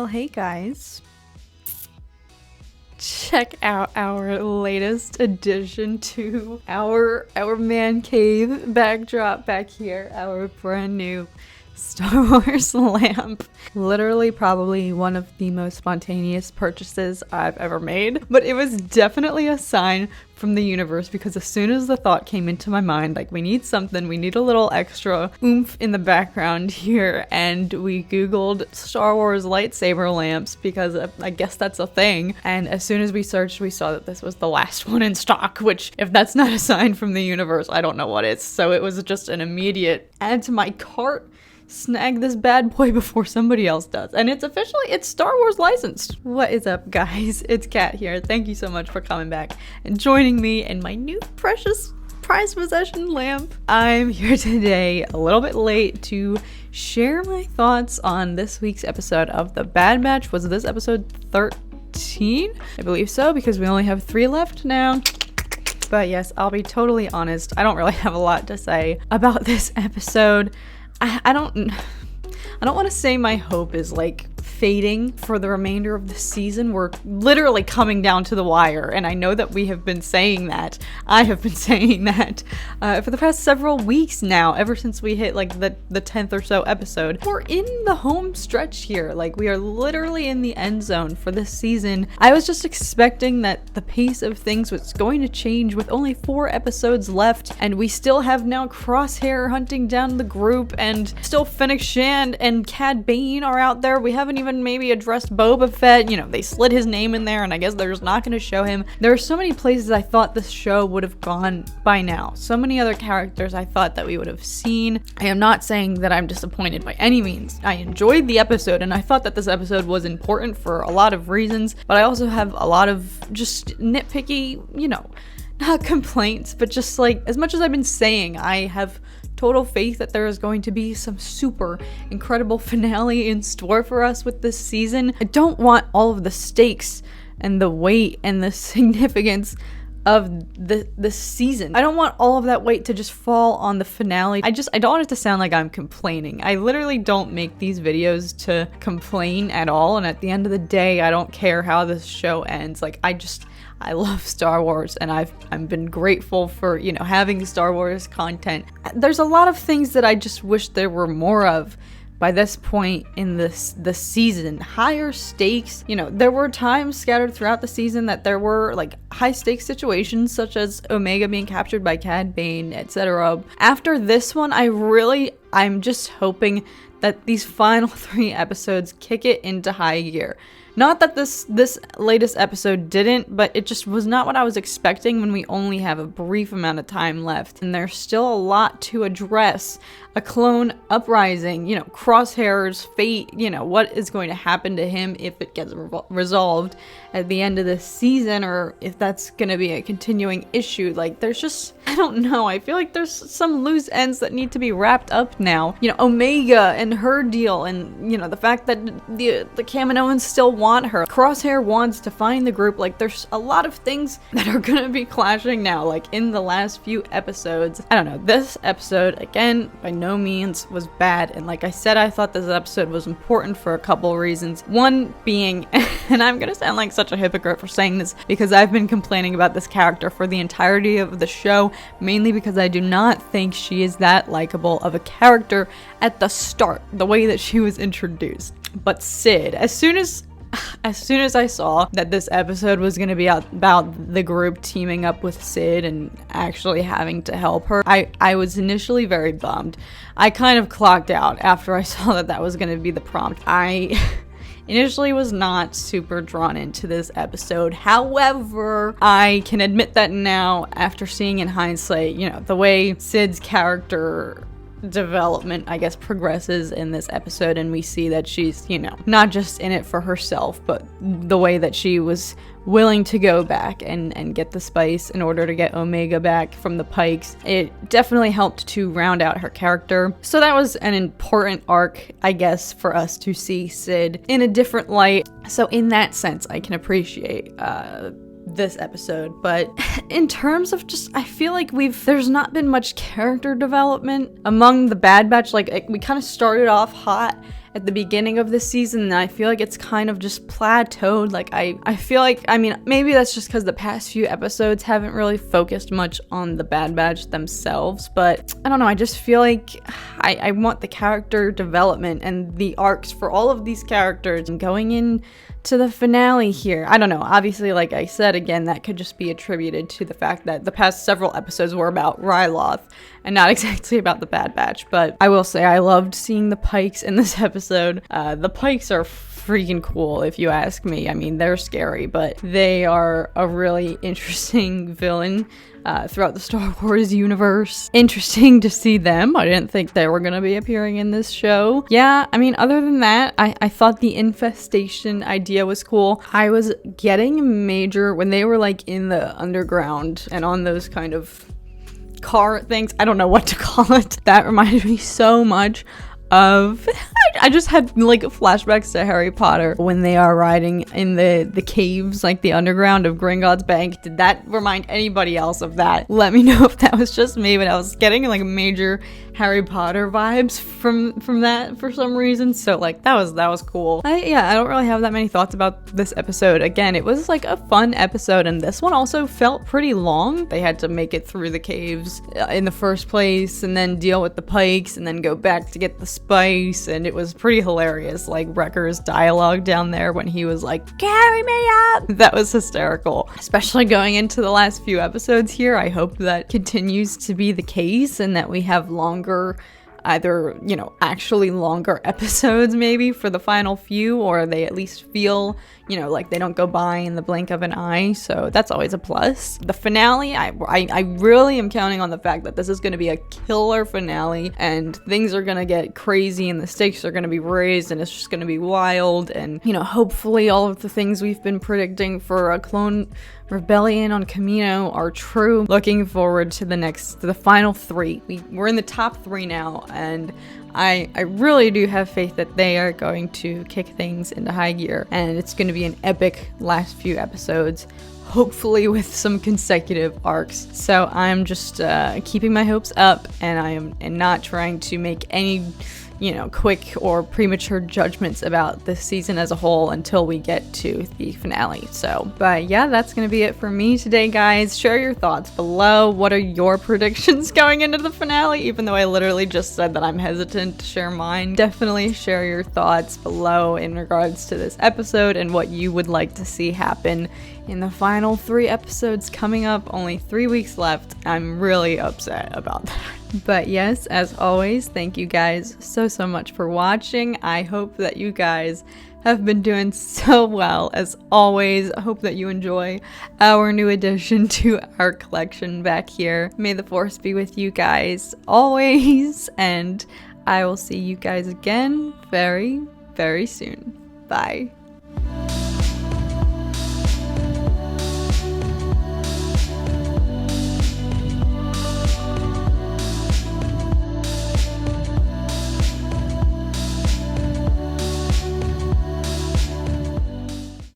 Well, hey guys. Check out our latest addition to our man cave backdrop back here. Our brand new Star Wars lamp. Literally probably one of the most spontaneous purchases I've ever made, but it was definitely a sign from the universe because as soon as the thought came into my mind, like we need something, we need a little extra oomph in the background here, and we googled Star Wars lightsaber lamps because I guess that's a thing, and as soon as we searched we saw that this was the last one in stock, which if that's not a sign from the universe, I don't know what is. So it was just an immediate add to my cart. Snag this bad boy before somebody else does. And it's Star Wars licensed. What is up, guys? It's Kat here. Thank you so much for coming back and joining me in my new precious prized possession lamp. I'm here today a little bit late to share my thoughts on this week's episode of The Bad Batch. Was this episode 13? I believe so, because we only have 3 left now. But yes, I'll be totally honest. I don't really have a lot to say about this episode. I don't want to say my hope is like fading for the remainder of the season. We're literally coming down to the wire, and I know that we have been saying that. I have been saying that for the past several weeks now, ever since we hit like the 10th or so episode. We're in the home stretch here. Like we are literally in the end zone for this season. I was just expecting that the pace of things was going to change with only 4 episodes left, and we still have now Crosshair hunting down the group, and still Fennec Shand and Cad Bane are out there. We haven't even maybe addressed Boba Fett. You know, they slid his name in there, and I guess they're just not going to show him. There are so many places I thought this show would have gone by now. So many other characters I thought that we would have seen. I am not saying that I'm disappointed by any means. I enjoyed the episode, and I thought that this episode was important for a lot of reasons, but I also have a lot of just nitpicky, not complaints, but just like, as much as I've been saying, I have total faith that there is going to be some super incredible finale in store for us with this season. I don't want all of the stakes and the weight and the significance of the season. I don't want all of that weight to just fall on the finale. I don't want it to sound like I'm complaining. I literally don't make these videos to complain at all, and at the end of the day, I don't care how this show ends. Like, I love Star Wars, and I've been grateful for, having Star Wars content. There's a lot of things that I just wish there were more of by this point in the season. Higher stakes. There were times scattered throughout the season that there were like high stakes situations, such as Omega being captured by Cad Bane, etc. After this one, I'm just hoping that these final 3 episodes kick it into high gear. Not that this latest episode didn't, but it just was not what I was expecting when we only have a brief amount of time left. And there's still a lot to address. A clone uprising, Crosshair's fate, what is going to happen to him if it gets resolved at the end of this season, or if that's going to be a continuing issue. Like, there's just, I don't know, I feel like there's some loose ends that need to be wrapped up now. Omega and her deal, and, the fact that the Kaminoans still want her. Crosshair wants to find the group. Like, there's a lot of things that are going to be clashing now, like in the last few episodes. I don't know, this episode, again, by no means was bad, and like I said, I thought this episode was important for a couple of reasons. One being, and I'm gonna sound like such a hypocrite for saying this, because I've been complaining about this character for the entirety of the show, mainly because I do not think she is that likable of a character at the start, the way that she was introduced. But Sid, as soon as I saw that this episode was going to be about the group teaming up with Sid and actually having to help her, I was initially very bummed. I kind of clocked out after I saw that was going to be the prompt. I initially was not super drawn into this episode. However, I can admit that now, after seeing in hindsight, the way Sid's character development, I guess, progresses in this episode, and we see that she's, not just in it for herself, but the way that she was willing to go back and get the spice in order to get Omega back from the Pikes. It definitely helped to round out her character. So that was an important arc, I guess, for us to see Sid in a different light. So in that sense, I can appreciate this episode. But in terms of just, I feel like there's not been much character development among the Bad Batch. Like, we kind of started off hot, at the beginning of this season, and I feel like it's kind of just plateaued. Like I feel like, I mean, maybe that's just because the past few episodes haven't really focused much on the Bad Batch themselves, but I don't know, I just feel like I want the character development and the arcs for all of these characters going in to the finale here. I don't know, obviously, like I said, again, that could just be attributed to the fact that the past several episodes were about Ryloth and not exactly about the Bad Batch, but I will say I loved seeing the Pikes in this episode. The Pikes are freaking cool, if you ask me. I mean, they're scary, but they are a really interesting villain throughout the Star Wars universe. Interesting to see them. I didn't think they were gonna be appearing in this show. Yeah, I mean, other than that, I thought the infestation idea was cool. I was getting major when they were like in the underground and on those kind of car things. I don't know what to call it. That reminded me so much of I just had like flashbacks to Harry Potter when they are riding in the caves, like the underground of Gringotts Bank. Did that remind anybody else of that? Let me know if that was just me, but I was getting like major Harry Potter vibes from that for some reason. So like that was cool. I don't really have that many thoughts about this episode. Again, it was like a fun episode, and this one also felt pretty long. They had to make it through the caves in the first place and then deal with the Pikes and then go back to get the spice, and it was pretty hilarious. Like Wrecker's dialogue down there when he was like, "Carry me up!" That was hysterical, especially going into the last few episodes here. I hope that continues to be the case and that we have longer, either, you know, actually longer episodes maybe for the final few, or they at least feel, you know, like they don't go by in the blink of an eye. So that's always a plus. The finale, I really am counting on the fact that this is going to be a killer finale and things are going to get crazy and the stakes are going to be raised and it's just going to be wild. And, you know, hopefully all of the things we've been predicting for a clone rebellion on Kamino are true. Looking forward to the final three. We're in the top three now, and I really do have faith that they are going to kick things into high gear, and it's going to be an epic last few episodes, hopefully with some consecutive arcs. So I'm just keeping my hopes up, and I am not trying to make any, you know, quick or premature judgments about this season as a whole until we get to the finale. So, but yeah, that's gonna be it for me today, guys. Share your thoughts below. What are your predictions going into the finale? Even though I literally just said that I'm hesitant to share mine, definitely share your thoughts below in regards to this episode and what you would like to see happen in the final 3 episodes coming up. Only 3 weeks left. I'm really upset about that. But yes, as always, thank you guys so much for watching. I hope that you guys have been doing so well. As always, I hope that you enjoy our new addition to our collection back here. May the Force be with you guys always, and I will see you guys again very, very soon. Bye.